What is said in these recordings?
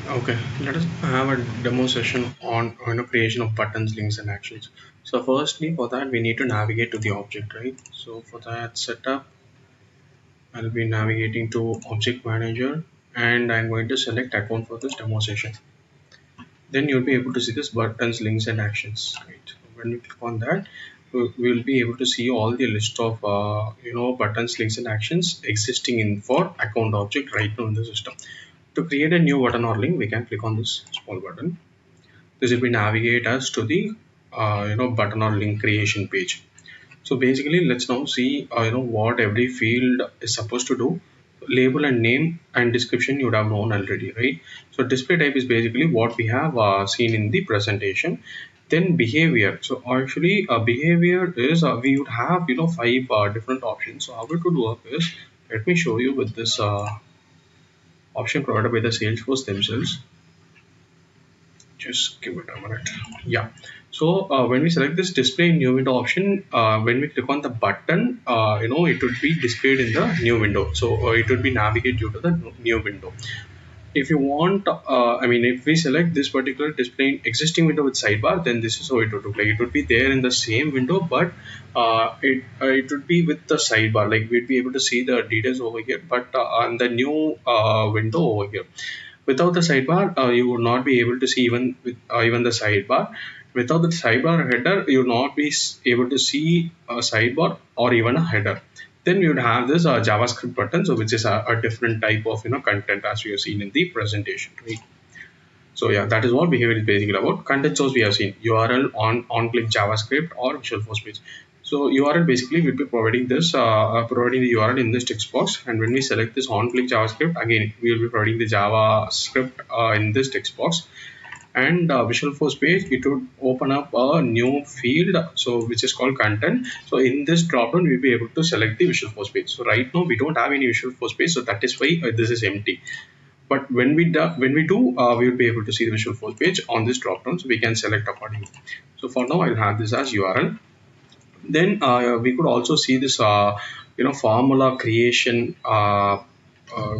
Okay, let us have a demo session on creation of buttons, links, and actions. So firstly, for that we need to navigate to the object, right? So for that setup, I'll be navigating to Object Manager, and I'm going to select account for this demo session. Then you'll be able to see this buttons, links, and actions, right? When we click on that, we'll be able to see all the list of buttons, links, and actions existing in for account object right now in the system. To create a new button or link, we can click on this small button. This will be navigate us to the button or link creation page. So basically, let's now see what every field is supposed to do. Label and name and description you would have known already, right? So display type is basically what we have seen in the presentation. Then behavior. So actually, behavior is we would have five different options. So how it would work is, let me show you with this option provided by the Salesforce themselves. Just give it a minute. Yeah, so when we select this display in new window option, when we click on the button, it would be displayed in the new window. So it would be navigate you to the new window. If you want, if we select this particular display in existing window with sidebar, then this is how it would look like. It would be there in the same window, but it would be with the sidebar. Like we'd be able to see the details over here, but on the new window over here. Without the sidebar, you would not be able to see even the sidebar. Without the sidebar header, you will not be able to see a sidebar or even a header. Then we would have this JavaScript button, so which is a different type of content as we have seen in the presentation. Right? So yeah, that is what behavior is basically about. Content source we have seen URL on click JavaScript or Visualforce page. So URL basically will be providing this providing the URL in this text box, and when we select this on click JavaScript, again we will be providing the JavaScript in this text box. And Visualforce page, it would open up a new field, so which is called content. So in this dropdown we'll be able to select the Visualforce page. So right now we don't have any Visualforce page, so that is why this is empty. But when we do, we will be able to see the Visualforce page on this dropdown, so we can select accordingly. So for now I'll have this as URL. Then we could also see this formula creation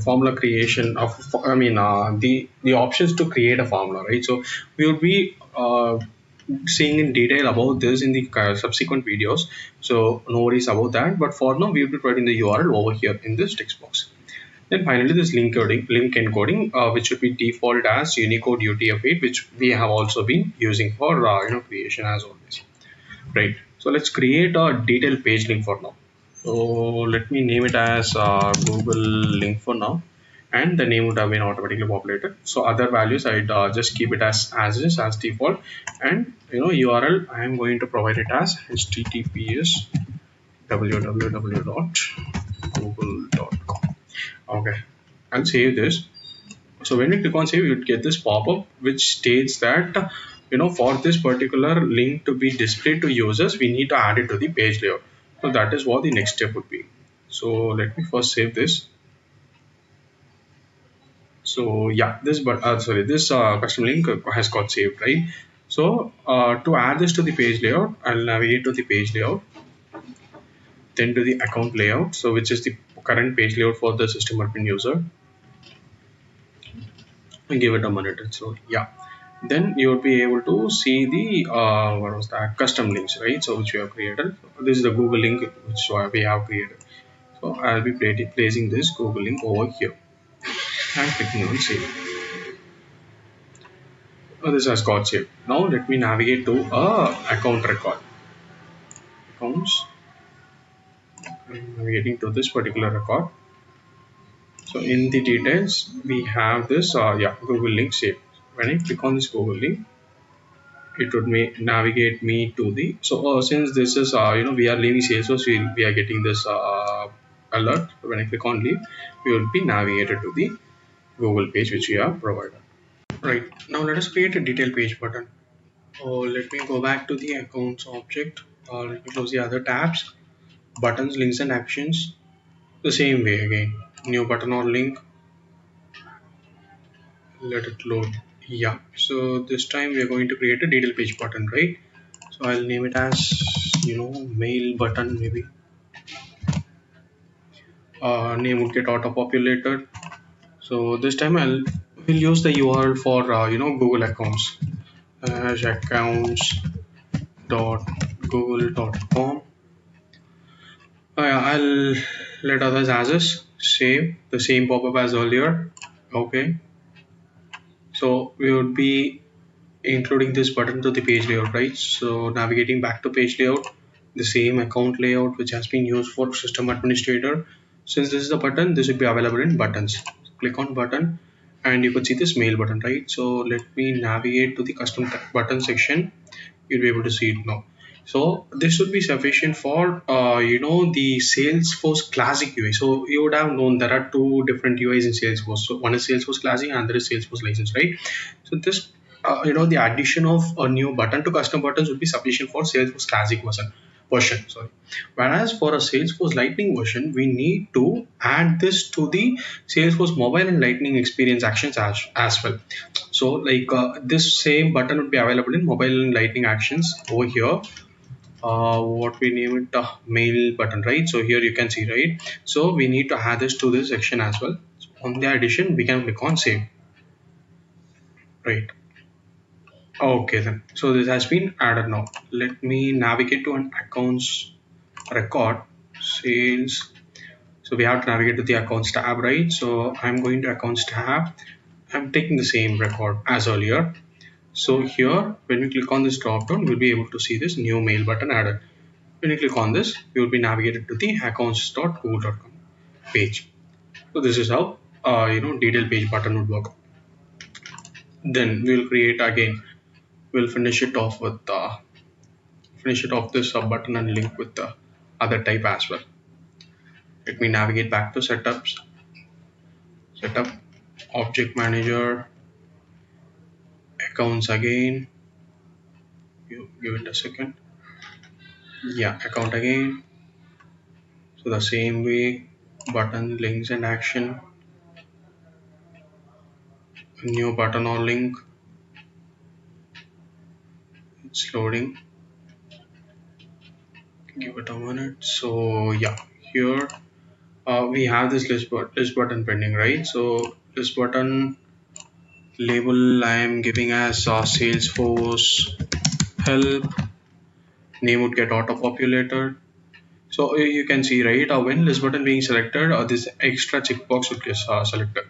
formula creation of the options to create a formula, right? So we will be seeing in detail about this in the subsequent videos, so no worries about that. But for now we will be providing the URL over here in this text box. Then finally this link encoding, which should be default as Unicode UTF-8, which we have also been using for creation as always, right? So let's create a detailed page link for now. So let me name it as Google link for now, and the name would have been automatically populated. So other values I'd just keep it as is, as default, and URL I am going to provide it as https www.google.com. Okay, I'll save this. So when we click on save, you would get this pop-up which states that for this particular link to be displayed to users, we need to add it to the page layout. So that is what the next step would be. So let me first save this. So yeah, this custom link has got saved, right? So to add this to the page layout, I'll navigate to the page layout, then to the account layout, so which is the current page layout for the system admin user, and give it a minute. So yeah, then you will be able to see the what was that, custom links, right? So which we have created. This is the Google link which we have created. So I'll be placing this Google link over here and clicking on save. This has got saved. Now let me navigate to account record. Accounts. I'm navigating to this particular record. So in the details we have this Google link saved. When I click on this Google link, it would navigate me to the, so since this is we are leaving Salesforce, we are getting this alert. When I click on leave, we will be navigated to the Google page which we have provided. Right, now let us create a detail page button. Let me go back to the accounts object. Let me close the other tabs. Buttons, links, and actions, the same way again. New button or link, let it load. Yeah, so this time we are going to create a detail page button, right? So I'll name it as mail button maybe. Name would get auto populated. So this time we'll use the URL for Google accounts as accounts.google.com. I'll let others as is. Save the same pop-up as earlier. Okay, so we would be including this button to the page layout, right? So navigating back to page layout, the same account layout which has been used for system administrator. Since this is the button, this will be available in buttons. Click on button and you could see this mail button, right? So let me navigate to the custom button section. You'll be able to see it now. So this would be sufficient for the Salesforce Classic UI. So you would have known there are two different UIs in Salesforce. So one is Salesforce Classic and another is Salesforce License, right? So this the addition of a new button to custom buttons would be sufficient for Salesforce Classic version. Sorry. Whereas for a Salesforce Lightning version, we need to add this to the Salesforce Mobile and Lightning Experience Actions as well. So like this same button would be available in Mobile and Lightning Actions over here. What we name it, mail button, right? So here you can see, right? So we need to add this to this section as well. So on the addition, we can click on save, right? Okay then, so this has been added now. Let me navigate to an accounts record, sales. So we have to navigate to the accounts tab, right? So I'm going to accounts tab. I'm taking the same record as earlier. So here, when we click on this drop down, we'll be able to see this new mail button added. When you click on this, you will be navigated to the accounts.google.com page. So this is how detail page button would work. Then we'll create again. We'll finish it off with this button and link with the other type as well. Let me navigate back to setup, object manager, accounts again. You give it a second. Yeah, account again. So the same way, button, links and action, a new button or link. It's loading. Give it a minute. So yeah, here we have this list button pending, right? So this button label I am giving as Salesforce help. Name would get auto populated. So you can see, right, when list button being selected, this extra checkbox would get selected.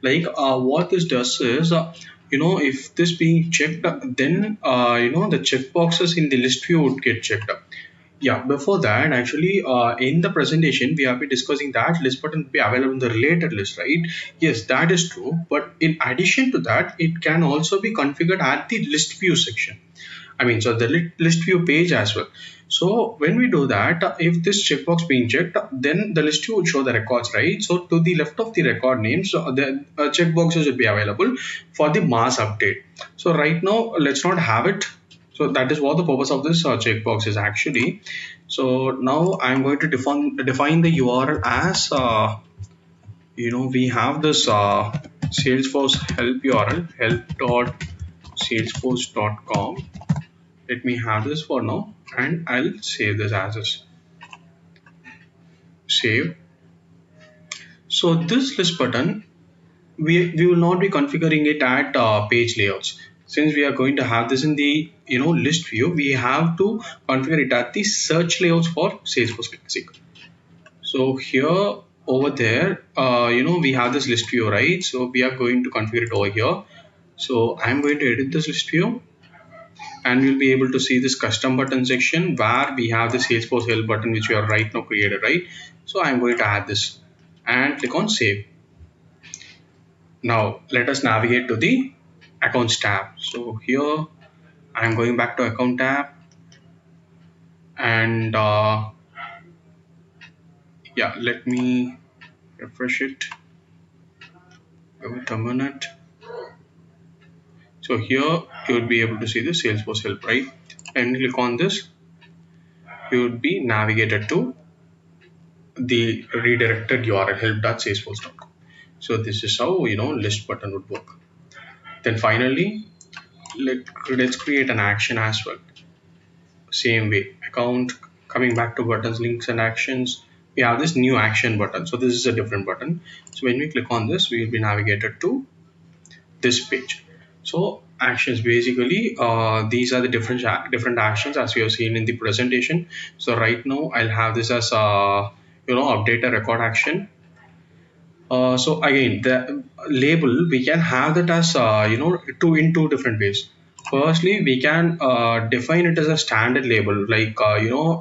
Like what this does is, if this being checked, then the checkboxes in the list view would get checked. Yeah, before that, actually, in the presentation, we have been discussing that list button will be available in the related list, right? Yes, that is true. But in addition to that, it can also be configured at the list view section. So the list view page as well. So when we do that, if this checkbox being checked, then the list view would show the records, right? So to the left of the record names, the checkboxes will be available for the mass update. So right now, let's not have it. So that is what the purpose of this checkbox is actually. So now I'm going to define the URL as we have this Salesforce help URL, help.salesforce.com. Let me have this for now and I'll save this as is. Save. So this list button, we will not be configuring it at page layouts. Since we are going to have this in the list view, we have to configure it at the search layouts for Salesforce Classic. So here over there, we have this list view, right? So we are going to configure it over here. So I'm going to edit this list view. And we'll be able to see this custom button section where we have the Salesforce help button which we are right now created, right? So I'm going to add this and click on save. Now let us navigate to the accounts tab. So here I'm going back to account tab and yeah, let me refresh it. Give it a minute. So here you will be able to see the Salesforce help, right? And click on this, you would be navigated to the redirected URL help.salesforce.com. So this is how list button would work. Then finally, let's create an action as well. Same way, account, coming back to buttons, links and actions, we have this new action button. So this is a different button. So when we click on this, we will be navigated to this page. So actions, basically these are the different actions as we have seen in the presentation. So right now I'll have this as update a record action. So again, the label, we can have that as two different ways. Firstly, we can define it as a standard label, like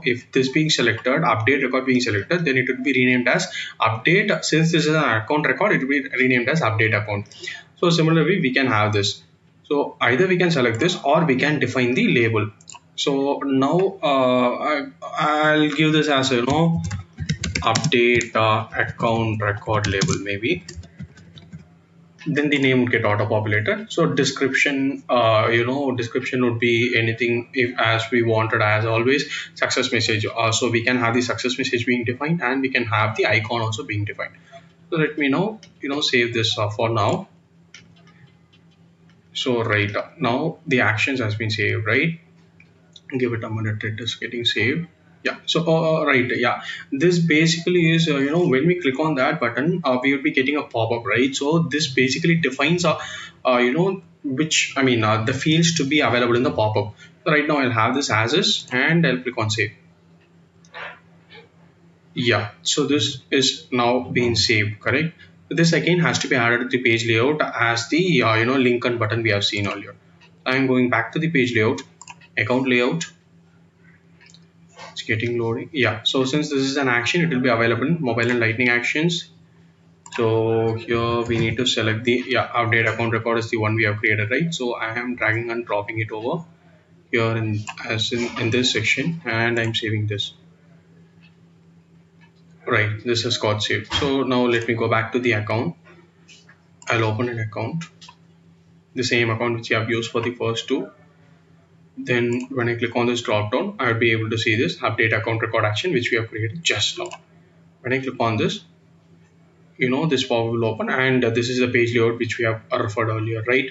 if this being selected, update record being selected, then it would be renamed as update. Since this is an account record, it will be renamed as update account. So similarly, we can have this. So either we can select this or we can define the label. So now I'll give this as update account record label maybe. Then the name would get auto populated. So description, description would be anything if as we wanted, as always, success message. So we can have the success message being defined, and we can have the icon also being defined. So let me now save this for now. So right now the actions has been saved, right? Give it a minute, it is getting saved. Yeah, so right, yeah, this basically is when we click on that button, we will be getting a pop-up, right? So this basically defines which, I mean, the fields to be available in the pop-up. So right now I'll have this as is, and I'll click on save. Yeah, so this is now being saved, correct? This again has to be added to the page layout as the Lincoln button we have seen earlier. I'm going back to the page layout, account layout. It's getting loading. Yeah, so since this is an action, it will be available in mobile and lightning actions. So here we need to select the update account record is the one we have created, right? So I am dragging and dropping it over here in this section, and I'm saving this. Right, this has got saved. So now let me go back to the account. I'll open an account, the same account which I have used for the first two. Then when I click on this drop down, I'll be able to see this update account record action which we have created just now. When I click on this, this pop will open, and this is the page layout which we have referred earlier, right?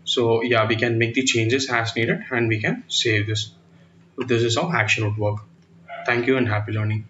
So yeah, we can make the changes as needed, and we can save this. So this is how action would work. Thank you and happy learning.